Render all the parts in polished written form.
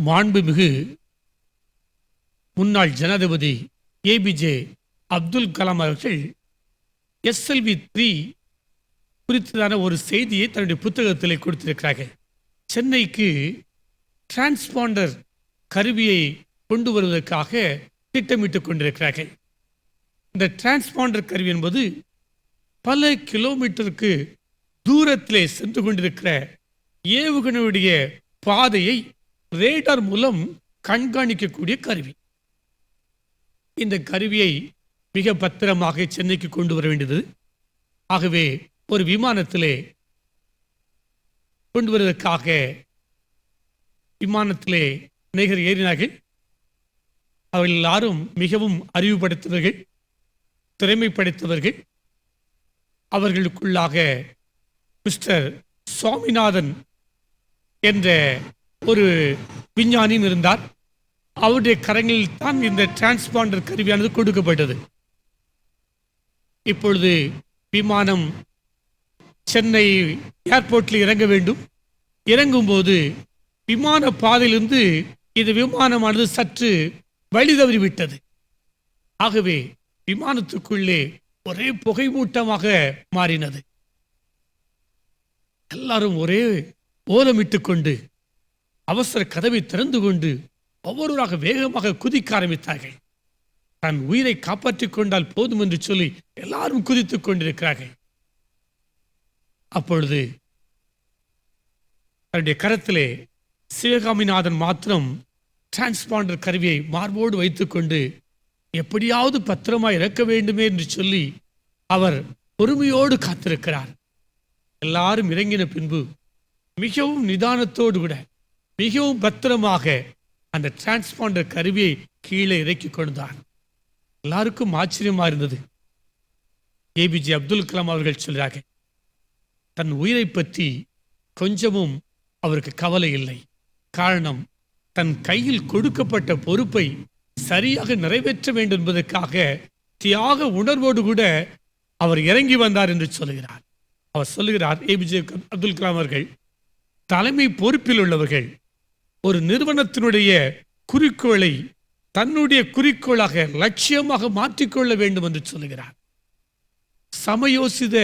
மாண்புமிகு முன்னாள் ஜனாதிபதி ஏபிஜே அப்துல் கலாம் அவர்கள் SLV3 குறித்ததான ஒரு செய்தியை தன்னுடைய புத்தகத்தில் கொடுத்திருக்கிறார்கள். சென்னைக்கு டிரான்ஸ்பாண்டர் கருவியை கொண்டு வருவதற்காக திட்டமிட்டுக் கொண்டிருக்கிறார்கள். இந்த டிரான்ஸ்பாண்டர் கருவி என்பது பல கிலோமீட்டருக்கு தூரத்திலே சென்று கொண்டிருக்கிற ஏவுகணையுடைய பாதையை ரேடார் மூலம் கண்காணிக்கக்கூடிய கருவி. இந்த கருவியை மிக பத்திரமாக சென்னைக்கு கொண்டு வர வேண்டியது. ஆகவே ஒரு விமானத்திலே கொண்டு வருவதற்காக விமானத்திலே அநேகர் ஏறினார்கள். அவர்கள் எல்லாரும் மிகவும் அறிவு படைத்தவர்கள், திறமை படைத்தவர்கள். அவர்களுக்குள்ளாக மிஸ்டர் சுவாமிநாதன் என்ற ஒரு விஞ்ஞானியும் இருந்தார். அவருடைய கரங்களில் தான் இந்த டிரான்ஸ்பாண்டர் கருவியானது கொடுக்கப்பட்டது. இப்பொழுது விமானம் சென்னை ஏர்போர்ட்டில் இறங்க வேண்டும். இறங்கும்போது விமான பாதையிலிருந்து இந்த விமானமானது சற்று வழி தவறிவிட்டது. ஆகவே விமானத்துக்குள்ளே ஒரே புகை மூட்டமாக மாறினது. எல்லாரும் ஒரே ஓலமிட்டுக் கொண்டு அவசர கதவை திறந்து கொண்டு ஒவ்வொருவராக வேகமாக குதிக்க ஆரம்பித்தார்கள். தன் உயிரை காப்பாற்றிக் கொண்டால் போதும் என்று சொல்லி எல்லாரும் குதித்துக் கொண்டிருக்கிறார்கள். அப்பொழுது தன்னுடைய கரத்திலே சிவகாமிநாதன் மாத்திரம் டிரான்ஸ்பாண்டர் கருவியை மார்போடு வைத்துக்கொண்டு எப்படியாவது பத்திரமாய் இறக்க வேண்டுமே என்று சொல்லி அவர் பொறுமையோடு காத்திருக்கிறார். எல்லாரும் இறங்கின பின்பு மிகவும் நிதானத்தோடு கூட மிகவும் பத்திரமாக அந்த டிரான்ஸ்பாண்டர் கருவியை கீழே இறக்கி கொண்டார். எல்லாருக்கும் ஆச்சரியமா இருந்தது. ஏபிஜே அப்துல் கலாம் அவர்கள் சொல்றார்கள், தன் உயிரை பற்றி கொஞ்சமும் அவருக்கு கவலை இல்லை. காரணம், தன் கையில் கொடுக்கப்பட்ட பொறுப்பை சரியாக நிறைவேற்ற வேண்டும் என்பதற்காக தியாக உணர்வோடு கூட அவர் இறங்கி வந்தார் என்று சொல்லுகிறார். அவர் சொல்லுகிறார், ஏபிஜே அப்துல் கலாம் அவர்கள் தலைமை பொறுப்பில் உள்ளவர்கள் ஒரு நிறுவனத்தினுடைய குறிக்கோளை தன்னுடைய குறிக்கோளாக லட்சியமாக மாற்றிக்கொள்ள வேண்டும் என்று சொல்லுகிறார். சமயோசித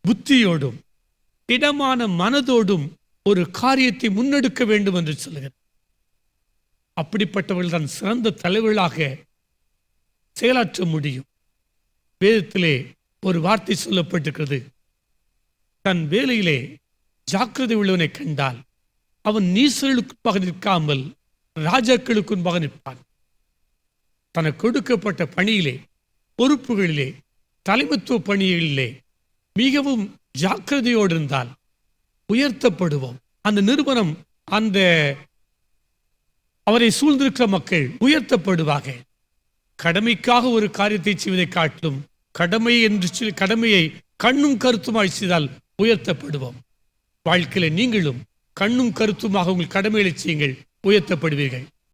புத்தியோடும் இடமான மனதோடும் ஒரு காரியத்தை முன்னெடுக்க வேண்டும் என்று சொல்லுகிறார். அப்படிப்பட்டவர்கள் தான் சிறந்த தலைவர்களாக செயலாற்ற முடியும். வேதத்திலே ஒரு வார்த்தை சொல்லப்பட்டிருக்கிறது, தன் வேலையிலே ஜாக்கிரதை உள்ளவனை கண்டால் அவன் நீசர்களுக்கு நிற்காமல் ராஜாக்களுக்கு முன்பாக நிற்பான். தனக்கு கொடுக்கப்பட்ட பணியிலே, பொறுப்புகளிலே, தலைமைத்துவ பணிகளிலே மிகவும் ஜாக்கிரதையோடு இருந்தால் உயர்த்தப்படுவோம். அந்த நிறுவனம், அந்த அவரை சூழ்ந்திருக்கிற மக்கள் உயர்த்தப்படுவார்கள். கடமைக்காக ஒரு காரியத்தை செய்வதை காட்டிலும் கடமை என்று கடமையை கண்ணும் கருத்துமாய் செய்தால் உயர்த்தப்படுவோம். வாழ்க்கையில நீங்களும் கண்ணும் கருத்துமாக உங்கள் கடமைகளை செய்யுங்கள், உயர்த்தப்படுவீர்கள்.